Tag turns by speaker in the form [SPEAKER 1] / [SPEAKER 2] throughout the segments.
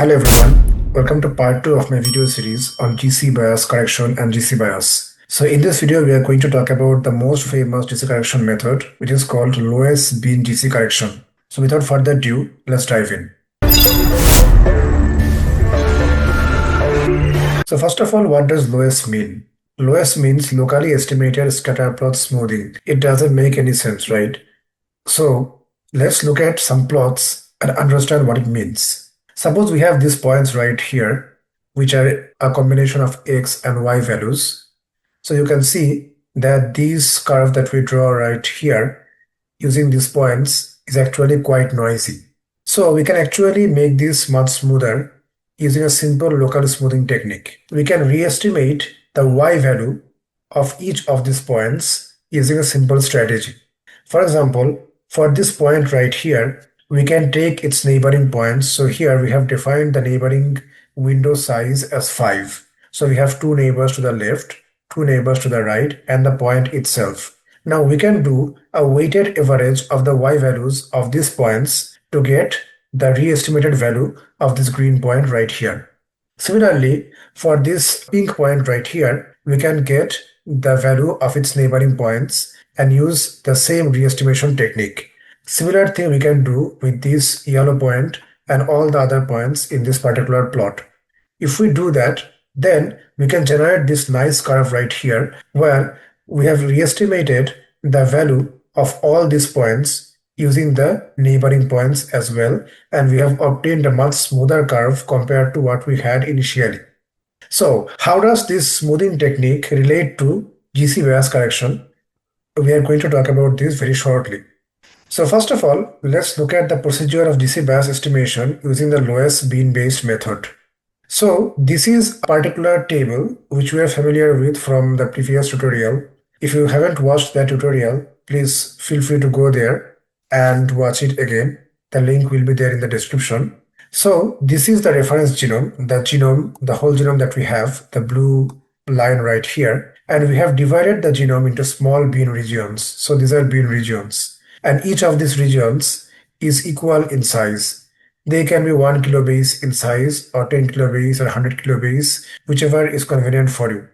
[SPEAKER 1] Hello everyone, welcome to part 2 of my video series on GC bias correction and GC bias. So in this video we are going to talk about the most famous GC correction method, which is called lowest bin GC correction. So without further ado, let's dive in. So first of all, what does lowest mean? Lowest means locally estimated scatter plot smoothing. It doesn't make any sense, right? So let's look at some plots and understand what it means. Suppose we have these points right here, which are a combination of x and y values. So you can see that this curve that we draw right here using these points is actually quite noisy. So we can actually make this much smoother using a simple local smoothing technique. We can re-estimate the y value of each of these points using a simple strategy. For example, for this point right here, we can take its neighboring points. So here we have defined the neighboring window size as 5. So we have two neighbors to the left, two neighbors to the right, and the point itself. Now we can do a weighted average of the y values of these points to get the re-estimated value of this green point right here. Similarly, for this pink point right here, we can get the value of its neighboring points and use the same re-estimation technique. Similar thing we can do with this yellow point and all the other points in this particular plot. If we do that, then we can generate this nice curve right here where we have re-estimated the value of all these points using the neighboring points as well, and we have obtained a much smoother curve compared to what we had initially. So how does this smoothing technique relate to GC bias correction? We are going to talk about this very shortly. So first of all, let's look at the procedure of GC bias estimation using the lowest bin based method. So this is a particular table which we are familiar with from the previous tutorial. If you haven't watched that tutorial, please feel free to go there and watch it again. The link will be there in the description. So this is the reference genome, the whole genome that we have, the blue line right here. And we have divided the genome into small bin regions. So these are bin regions. And each of these regions is equal in size. They can be 1 kilobase in size or 10 kilobase or 100 kilobase, whichever is convenient for you.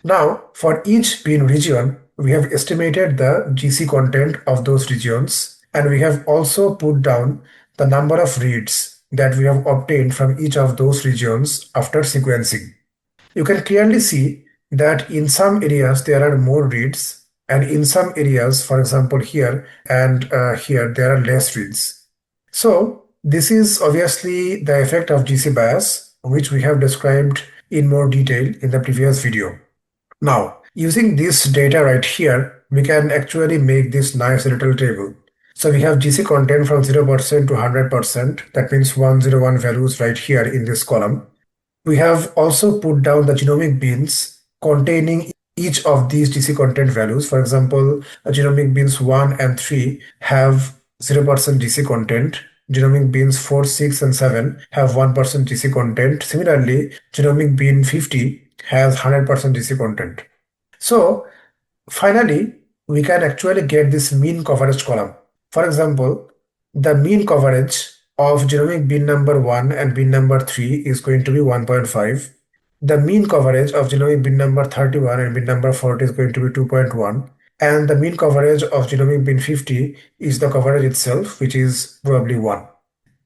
[SPEAKER 1] Now, for each bin region, we have estimated the GC content of those regions, and we have also put down the number of reads that we have obtained from each of those regions after sequencing. You can clearly see that in some areas there are more reads, and in some areas, for example here and here, there are less reads. So this is obviously the effect of GC bias, which we have described in more detail in the previous video. Now, using this data right here, we can actually make this nice little table. So we have GC content from 0% to 100%. That means 101 values right here in this column. We have also put down the genomic bins containing each of these GC content values. For example, genomic bins 1 and 3 have 0% GC content. Genomic bins 4, 6, and 7 have 1% GC content. Similarly, genomic bin 50 has 100% GC content. So finally, we can actually get this mean coverage column. For example, the mean coverage of genomic bin number 1 and bin number 3 is going to be 1.5. The mean coverage of genomic bin number 31 and bin number 40 is going to be 2.1. And the mean coverage of genomic bin 50 is the coverage itself, which is probably 1.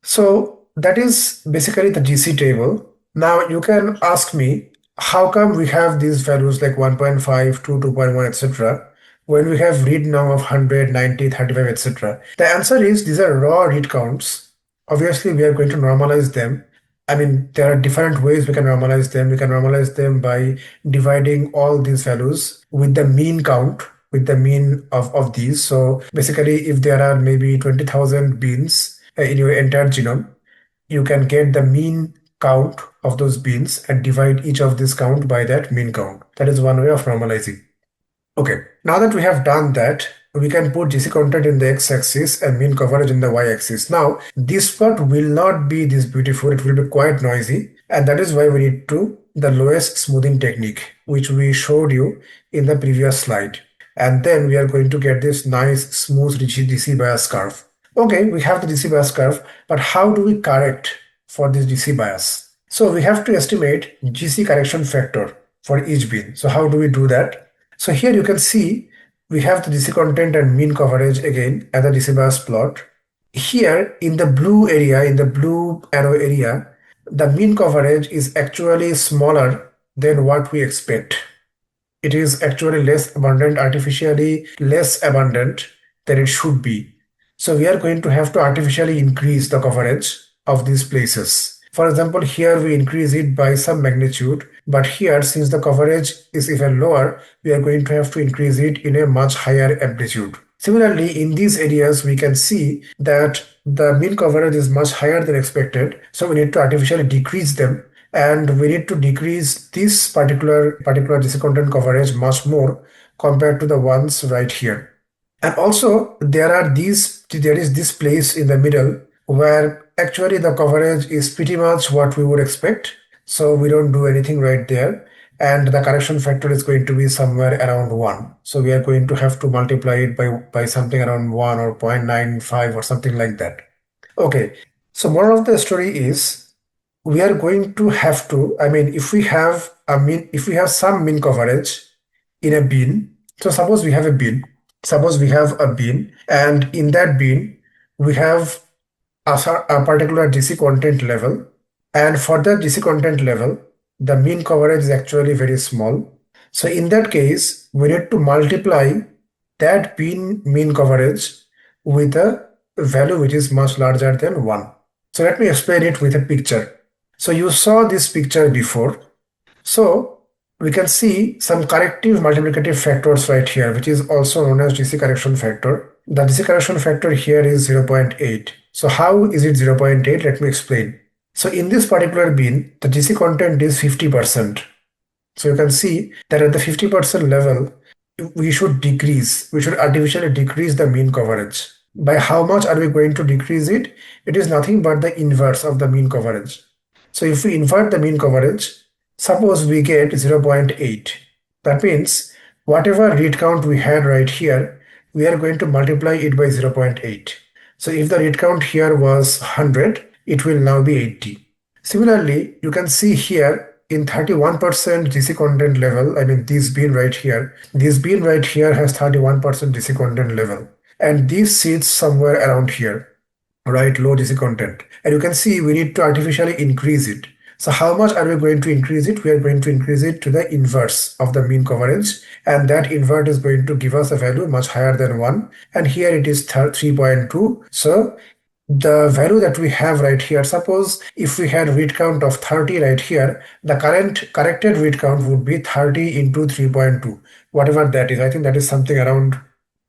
[SPEAKER 1] So that is basically the GC table. Now you can ask me, how come we have these values like 1.5, 2, 2.1, etc. when we have read now of 100, 90, 35, etc. The answer is these are raw read counts. Obviously, we are going to normalize them. I mean, there are different ways we can normalize them. We can normalize them by dividing all these values with the mean count, with the mean of these. So basically, if there are maybe 20,000 bins in your entire genome, you can get the mean count of those bins and divide each of this count by that mean count. That is one way of normalizing. Okay, now that we have done that, we can put GC content in the x-axis and mean coverage in the y-axis. Now, this plot will not be this beautiful, it will be quite noisy, and that is why we need the lowest smoothing technique, which we showed you in the previous slide. And then we are going to get this nice smooth GC bias curve. Okay, we have the GC bias curve, but how do we correct for this GC bias. So we have to estimate GC correction factor for each bin. So how do we do that? So here you can see we have the GC content and mean coverage again as a GC bias plot. Here in the blue area, in the blue arrow area, the mean coverage is actually smaller than what we expect. It is actually less abundant, artificially less abundant than it should be. So we are going to have to artificially increase the coverage of these places. For example, here we increase it by some magnitude, but here, since the coverage is even lower, we are going to have to increase it in a much higher amplitude. Similarly, in these areas, we can see that the mean coverage is much higher than expected, so we need to artificially decrease them, and we need to decrease this particular GC content coverage much more compared to the ones right here. And also there is this place in the middle where actually the coverage is pretty much what we would expect. So we don't do anything right there. And the correction factor is going to be somewhere around 1. So we are going to have to multiply it by something around 1 or 0.95 or something like that. Okay. So moral of the story is we are going to have to, I mean, if we have some mean coverage in a bin, so suppose we have a bin, and in that bin, we have a particular GC content level. And for that GC content level, the mean coverage is actually very small. So in that case, we need to multiply that bin mean coverage with a value which is much larger than 1. So let me explain it with a picture. So you saw this picture before. So we can see some corrective multiplicative factors right here, which is also known as GC correction factor. The GC correction factor here is 0.8. So how is it 0.8? Let me explain. So in this particular bin, the GC content is 50%. So you can see that at the 50% level, we should artificially decrease the mean coverage. By how much are we going to decrease it? It is nothing but the inverse of the mean coverage. So if we invert the mean coverage, suppose we get 0.8. That means whatever read count we had right here, we are going to multiply it by 0.8. So if the read count here was 100, it will now be 80. Similarly, you can see here in 31% GC content level, I mean this bin right here has 31% GC content level. And this sits somewhere around here, right? Low GC content. And you can see we need to artificially increase it. So how much are we going to increase it? We are going to increase it to the inverse of the mean coverage. And that invert is going to give us a value much higher than 1. And here it is 3.2. So the value that we have right here, suppose if we had read count of 30 right here, the current corrected read count would be 30 into 3.2, whatever that is. I think that is something around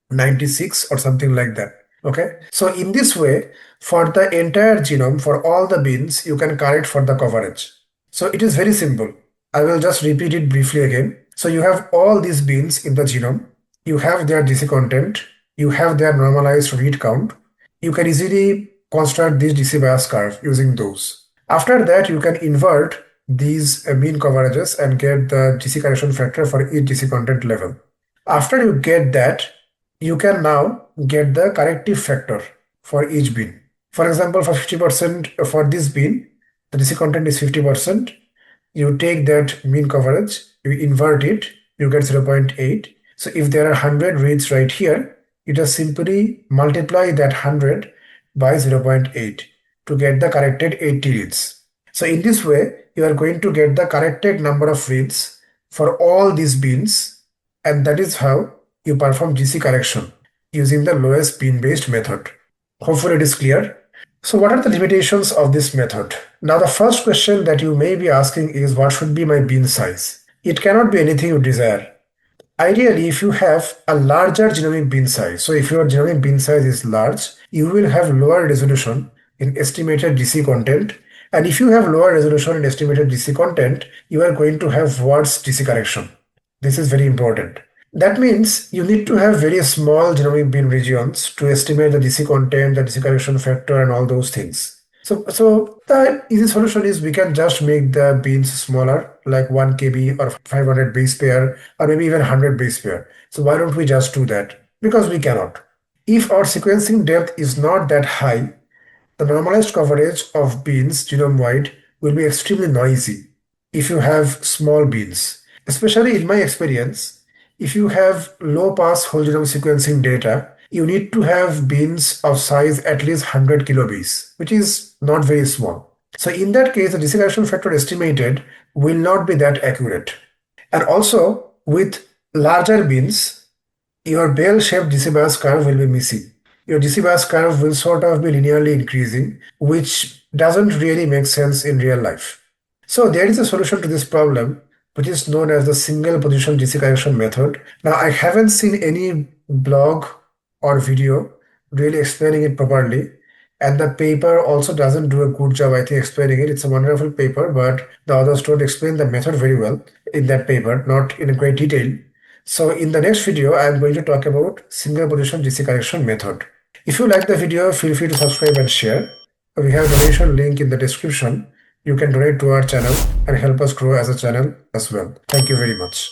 [SPEAKER 1] 96 or something like that. Okay. So in this way, for the entire genome, for all the bins, you can correct for the coverage. So it is very simple. I will just repeat it briefly again. So you have all these bins in the genome. You have their GC content. You have their normalized read count. You can easily construct this GC bias curve using those. After that, you can invert these mean coverages and get the GC correction factor for each GC content level. After you get that, you can now get the corrective factor for each bin. For example, for 50% for this bin, the GC content is 50%. You take that mean coverage, you invert it, you get 0.8. So if there are 100 reads right here, you just simply multiply that 100 by 0.8 to get the corrected 80 reads. So in this way, you are going to get the corrected number of reads for all these bins, and that is how you perform GC correction using the lowest bin based method. Hopefully it is clear. So what are the limitations of this method? Now the first question that you may be asking is, what should be my bin size? It cannot be anything you desire. Ideally, if you have a larger genomic bin size, so if your genomic bin size is large, you will have lower resolution in estimated GC content. And if you have lower resolution in estimated GC content, you are going to have worse GC correction. This is very important. That means you need to have very small genomic bin regions to estimate the GC content, the GC correction factor, and all those things. So the easy solution is we can just make the bins smaller, like 1 KB or 500 base pair, or maybe even 100 base pair. So why don't we just do that? Because we cannot. If our sequencing depth is not that high, The normalized coverage of beans genome-wide will be extremely noisy if you have small beans. Especially in my experience, if you have low-pass whole genome sequencing data, you need to have beans of size at least 100 kilobase, which is not very small. So in that case, the dispersion factor estimated will not be that accurate. And also, with larger beans, your bell-shaped decibels curve will be missing. Your decibels curve will sort of be linearly increasing, which doesn't really make sense in real life. So there is a solution to this problem, which is known as the single position DC correction method. Now, I haven't seen any blog or video really explaining it properly. And the paper also doesn't do a good job, I think, explaining it. It's a wonderful paper, but the authors don't explain the method very well in that paper, not in great detail. So in the next video, I am going to talk about single position DC correction method. If you like the video, feel free to subscribe and share. We have donation link in the description. You can donate to our channel and help us grow as a channel as well. Thank you very much.